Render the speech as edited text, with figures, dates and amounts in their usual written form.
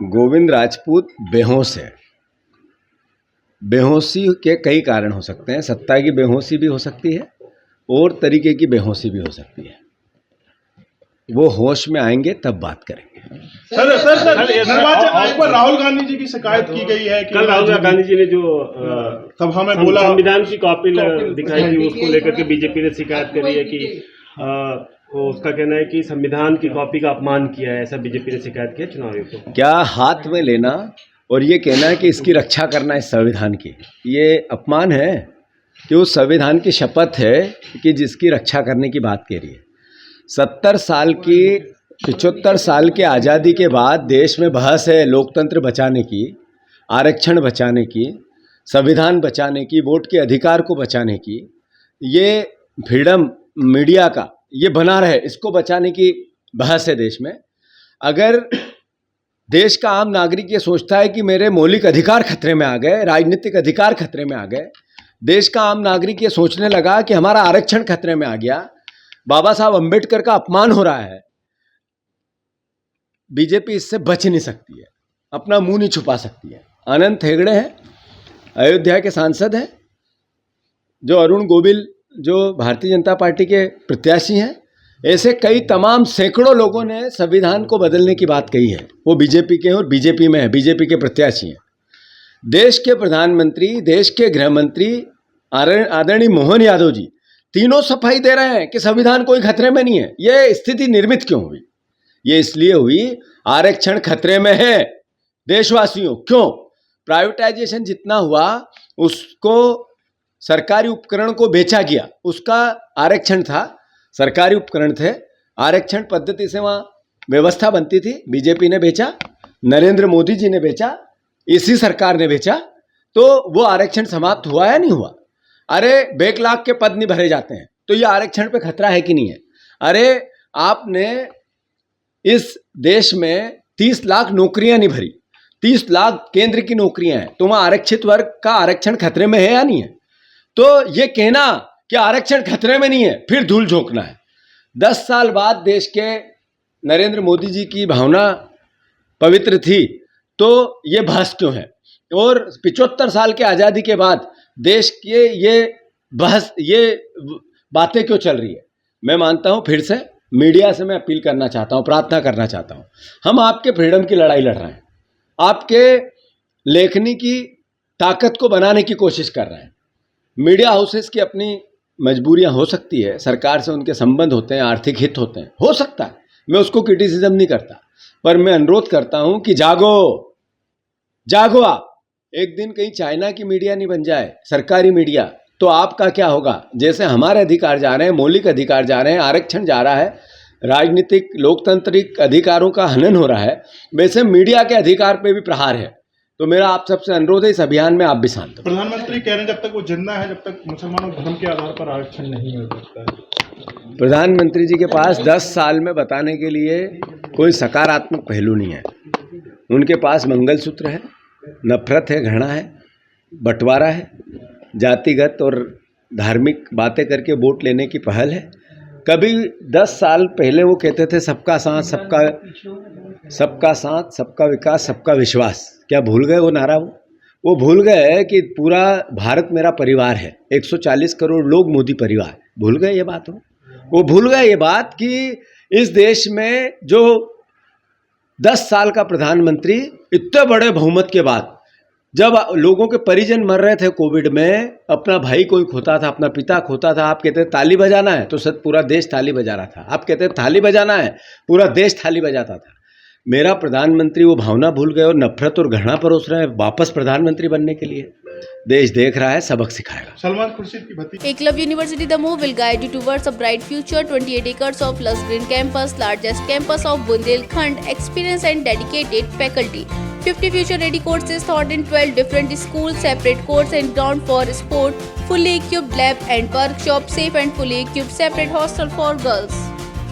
गोविंद राजपूत बेहोश है। बेहोशी के कई कारण हो सकते हैं। सत्ता की बेहोशी भी हो सकती है और तरीके की बेहोशी भी हो सकती है। वो होश में आएंगे तब बात करेंगे। सर निर्वाचन आयोग पर राहुल गांधी जी की शिकायत की गई है कि कल राहुल गांधी जी ने जो सभा में बोला संविधान की कॉपी दिखाई थी, उसको लेकर के बीजेपी ने शिकायत करी है कि उसका कहना है कि संविधान की कॉपी का अपमान किया है, ऐसा बीजेपी ने शिकायत किया चुनाव आयोग को। क्या हाथ में लेना और ये कहना है कि इसकी रक्षा करना है संविधान की, ये अपमान है कि उस संविधान की शपथ है कि जिसकी रक्षा करने की बात कह रही है। 75 साल के आज़ादी के बाद देश में बहस है लोकतंत्र बचाने की, आरक्षण बचाने की, संविधान बचाने की, वोट के अधिकार को बचाने की, ये फ्रीडम मीडिया का ये बना रहे, इसको बचाने की बहस है देश में। अगर देश का आम नागरिक ये सोचता है कि मेरे मौलिक अधिकार खतरे में आ गए, राजनीतिक अधिकार खतरे में आ गए, देश का आम नागरिक ये सोचने लगा कि हमारा आरक्षण खतरे में आ गया, बाबा साहब अंबेडकर का अपमान हो रहा है, बीजेपी इससे बच नहीं सकती है, अपना मुंह नहीं छुपा सकती है। अनंत हेगड़े हैं, अयोध्या के सांसद हैं, जो अरुण गोविल जो भारतीय जनता पार्टी के प्रत्याशी हैं, ऐसे कई तमाम सैकड़ों लोगों ने संविधान को बदलने की बात कही है। वो बीजेपी के हैं और बीजेपी में है, बीजेपी के प्रत्याशी हैं। देश के प्रधानमंत्री, देश के गृह मंत्री आदरणीय मोहन यादव जी तीनों सफाई दे रहे हैं कि संविधान कोई खतरे में नहीं है। ये स्थिति निर्मित क्यों हुई? ये इसलिए हुई, आरक्षण खतरे में है देशवासियों। क्यों? प्राइवेटाइजेशन जितना हुआ उसको सरकारी उपकरण को बेचा गया, उसका आरक्षण था, सरकारी उपकरण थे, आरक्षण पद्धति से वहाँ व्यवस्था बनती थी, बीजेपी ने बेचा, नरेंद्र मोदी जी ने बेचा, इसी सरकार ने बेचा, तो वो आरक्षण समाप्त हुआ या नहीं हुआ? अरे बैकलॉग के पद नहीं भरे जाते हैं तो ये आरक्षण पे खतरा है कि नहीं है? अरे आपने इस देश में 30 लाख नौकरियां नहीं भरी, 30 लाख केंद्र की नौकरियां हैं, तो वहाँ आरक्षित वर्ग का आरक्षण खतरे में है या नहीं है? तो ये कहना कि आरक्षण खतरे में नहीं है फिर धूल झोंकना है। 10 साल बाद देश के नरेंद्र मोदी जी की भावना पवित्र थी तो ये बहस क्यों है? और 75 साल के आज़ादी के बाद देश के ये बहस, ये बातें क्यों चल रही है? मैं मानता हूँ, फिर से मीडिया से मैं अपील करना चाहता हूँ, प्रार्थना करना चाहता हूँ, हम आपके फ्रीडम की लड़ाई लड़ रहे हैं, आपके लेखनी की ताकत को बनाने की कोशिश कर रहे हैं। मीडिया हाउसेस की अपनी मजबूरियां हो सकती है, सरकार से उनके संबंध होते हैं, आर्थिक हित होते हैं, हो सकता है, मैं उसको क्रिटिसिज्म नहीं करता, पर मैं अनुरोध करता हूं कि जागो जागो आप। एक दिन कहीं चाइना की मीडिया नहीं बन जाए सरकारी मीडिया, तो आपका क्या होगा? जैसे हमारे अधिकार जा रहे हैं, मौलिक अधिकार जा रहे हैं, आरक्षण जा रहा है, राजनीतिक लोकतांत्रिक अधिकारों का हनन हो रहा है, वैसे मीडिया के अधिकार पे भी प्रहार है। तो मेरा आप सबसे अनुरोध है, इस अभियान में आप भी शांत हो। प्रधानमंत्री कह रहे हैं जब तक वो जिंदा है, जब तक मुसलमानों धर्म के आधार पर आरक्षण नहीं मिल सकता है। प्रधानमंत्री जी के पास 10 साल में बताने के लिए कोई सकारात्मक पहलू नहीं है। उनके पास मंगलसूत्र है, नफरत है, घृणा है, बंटवारा है, जातिगत और धार्मिक बातें करके वोट लेने की पहल है। कभी 10 साल पहले वो कहते थे सबका साथ, सबका विकास, सबका विश्वास। क्या भूल गए वो नारा? वो भूल गए कि पूरा भारत मेरा परिवार है, 140 करोड़ लोग मोदी परिवार। भूल गए ये बात? वो भूल गए ये बात कि इस देश में जो 10 साल का प्रधानमंत्री इतने बड़े बहुमत के बाद, जब लोगों के परिजन मर रहे थे कोविड में, अपना भाई कोई खोता था, अपना पिता खोता था, आप कहते ताली बजाना है तो पूरा देश ताली बजा रहा था। आप कहते थाली बजाना है, पूरा देश थाली बजाता था। मेरा प्रधानमंत्री वो भावना भूल गए और नफरत और घृणा परोस रहे हैं वापस प्रधानमंत्री बनने के लिए। देश देख रहा है, सबक सिखाएगा। सलमान खुर्शीद की भतीजी Eklavya University Damoh will guide you towards a bright future. 28 acres of lush green campus, largest campus of Bundelkhand, experienced and dedicated faculty. 50 future-ready courses taught in 12 different schools, separate courts and ground for sport, fully equipped lab and workshop, safe and fully equipped separate hostel for girls.